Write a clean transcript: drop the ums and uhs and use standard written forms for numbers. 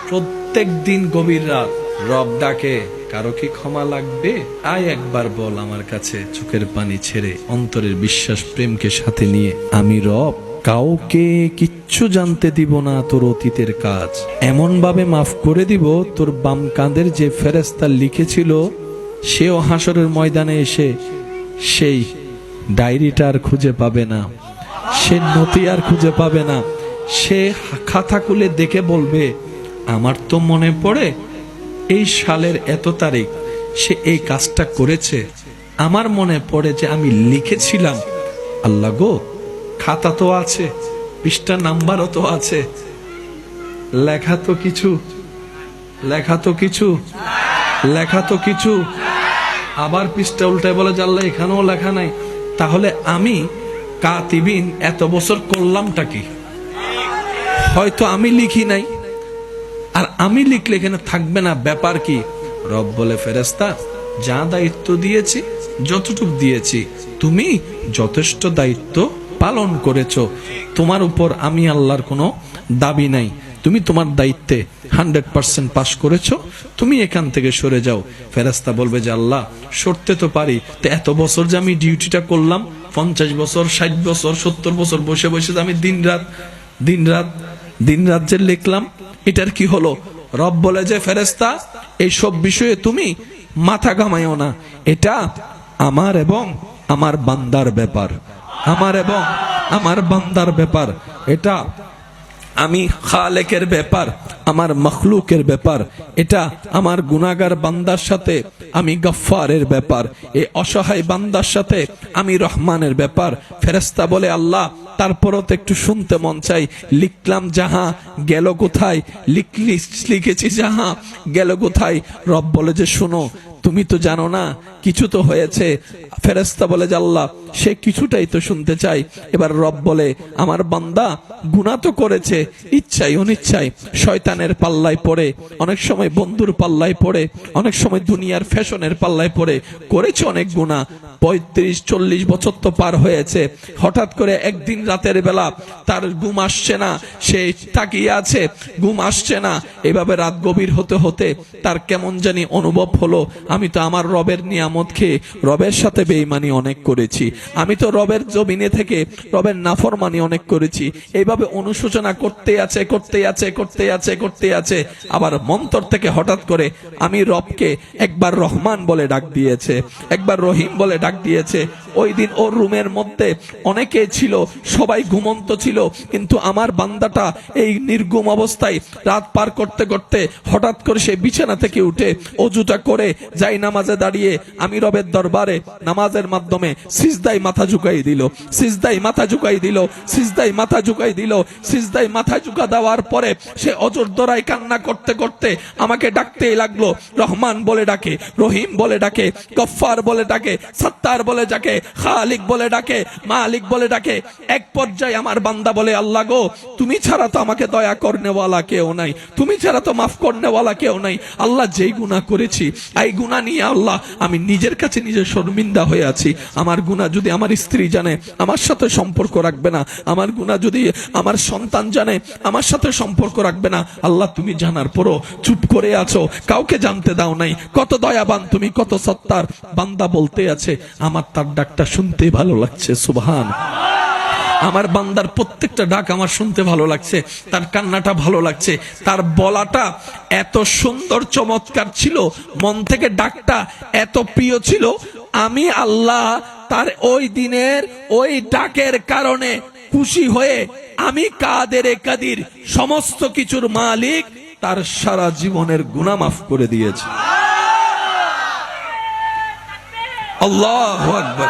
প্রত্যেক দিন গভীর রাত রব ডাকে, কারো কি ক্ষমা লাগবে? আয় একবার বল আমার কাছে, চোখের পানি ছেড়ে অন্তরের বিশ্বাস প্রেমকে সাথে নিয়ে। আমি রব, কাউকে কিচ্ছু জানতে দিব না তোর অতীতের কাজ। এমন ভাবে মাফ করে দিব, তোর বাম কাঁধের যে ফেরেশতা লিখেছিল সেও হাসরের ময়দানে এসে সেই ডায়েরিটা আর খুঁজে পাবে না, সে নথি আর খুঁজে পাবে না। সে খাতা খুলে দেখে বলবে, আমার তো মনে পড়ে এই সালের এত তারিখ সে এই কাজটা করেছে। আমার মনে পড়ে যে আমি লিখেছিলাম। আল্লাহ গো, খাতা তো আছে, পৃষ্ঠা নাম্বারও তো আছে, লেখা তো কিছু, লেখা তো কিছু, লেখা তো কিছু। আবার পৃষ্ঠা উল্টায় বলে যে আল্লাহ এখানেও লেখা নাই। তাহলে আমি কাতিবিন এত বছর করলামটা কি? হয়তো আমি লিখি নাই, আর আমি লিখলে এখানে থাকবে না, ব্যাপার কি? রব বলে, ফেরেশতা যা দায়িত্ব দিয়েছি, যতটুক দিয়েছি, তুমি যথেষ্ট দায়িত্ব পালন করেছো। তোমার উপর আমি আল্লাহর কোনো দাবি নাই, তুমি তোমার দায়িত্বে 100% পাস করেছো, তুমি এখান থেকে সরে যাও। ফেরেশতা বলবে যে আল্লাহ, সরতে তো পারি, তো এত বছর যে আমি ডিউটিটা করলাম, 50 বছর, 60 বছর, 70 বছর বসে বসে আমি দিন রাত যে লিখলাম, এটার কি হলো? রব বলে যে ফেরেশতা, এইসব বিষয়ে তুমি মাথা ঘামাইও না, এটা আমার এবং আমার বান্দার ব্যাপার, আমার এবং আমার বান্দার ব্যাপার। এটা আমি খালেকের ব্যাপার, আমার মখলুকের ব্যাপার। এটা আমার গুনাহগার বান্দার সাথে আমি গফফারের ব্যাপার, এই অসহায় বান্দার সাথে আমি রহমানের ব্যাপার। ফেরেশতা বলে আল্লাহ, তারপরও তো একটু শুনতে মন চাই, লিখলাম যাহা গেল কোথায়, লিখেছি যাহা গেল কোথায়? রব বলে যে শোনো, তুমি তো জানো না, কিছু তো হয়েছে। ফেরেশতা বলে যে আল্লাহ, সে কিছুটাই তো শুনতে চাই। এবার রব বলে, আমার বান্দা গুনাহ তো করেছে, ইচ্ছাই অনিচ্ছায়, শয়তানের পাল্লায় পড়ে, অনেক সময় বন্ধুর পাল্লায় পড়ে, অনেক সময় দুনিয়ার ফ্যাশনের পাল্লায় পড়ে, করেছে অনেক গুনাহ। 35-40 বছর তো পার হয়েছে। হঠাৎ করে একদিন রাতের বেলা তার ঘুম আসছে না, সে তাকিয়ে আছে, ঘুম আসছে না। এভাবে রাত গভীর হতে হতে তার কেমন জানি অনুভব হলো, আমি তো আমার রবের নিয়ামত খেয়ে রবের সাথে বেঈমানি অনেক করেছি, আমি তো রবের জমিনে থেকে রবের নাফরমানি অনেক করেছি। এইভাবে অনুশোচনা করতে আছে। আবার মন্তর থেকে হঠাৎ করে আমি রবকে একবার রহমান বলে ডাক দিয়েছে, একবার রহিম বলে ডাক দিয়েছে। ওই দিন ওর রুমের মধ্যে অনেকে ছিল, সবাই ঘুমন্ত ছিল, কিন্তু আমার বান্দাটা এই নির্গুম অবস্থায় রাত পার করতে করতে হঠাৎ করে সে বিছানা থেকে উঠে অজুটা করে যাই নামাজে দাঁড়িয়ে আমি রবের দরবারে নামাজের মাধ্যমে সিজদায় মাথা ঝুঁকাই দিল, সিজদায় মাথা ঝুঁকাই দিল, সিজদায় মাথা ঝুঁকাই দিল। সিজদায় মাথা ঝুঁকা দেওয়ার পরে সে অজর দরায় কান্না করতে করতে আমাকে ডাকতেই লাগলো। রহমান বলে ডাকে, রহিম বলে ডাকে, গফফার বলে ডাকে, সত্তার বলে ডাকে, খালিক বলে ডাকে, মালিক বলে ডাকে। এক পর্যায়ে আমার বান্দা বলে, আল্লাহ গো, তুমি ছাড়া তো আমাকে দয়া করনেওয়ালা কেউ নাই, তুমি ছাড়া তো মাফ করনেওয়ালা কেউ নাই। আল্লাহ, যেই গুনাহ করেছি, এই গুনাহ নিয়ে আল্লাহ আমি নিজের কাছে নিজে শর্মিন্দা হয়ে আছি। আমার গুনাহ যদি আমার স্ত্রী জানে, আমার সাথে সম্পর্ক রাখবে না। আমার গুনাহ যদি আমার সন্তান জানে, আমার সাথে সম্পর্ক রাখবে না। আল্লাহ, তুমি জানার পরও চুপ করে আছো, কাউকে জানতে দাও নাই। কত দয়াবান তুমি, কত সত্তার। বান্দা বলতে আছে, আমার তার ডাকটা শুনতে ভালো লাগছে। সুবহান। আমার বান্দার প্রত্যেকটা ডাক আমার শুনতে ভালো লাগছে, তার কান্নাটা ভালো লাগছে, তার বলাটা এত সুন্দর চমৎকার ছিল, মন থেকে ডাকটা এত প্রিয় ছিল। আমি আল্লাহ তার ওই দিনের ওই ডাকের কারণে খুশি হয়ে আমি কাদের কাদির, সমস্ত কিছুর মালিক, তার সারা জীবনের গুনাহ মাফ করে দিয়েছি। আল্লাহু আকবার।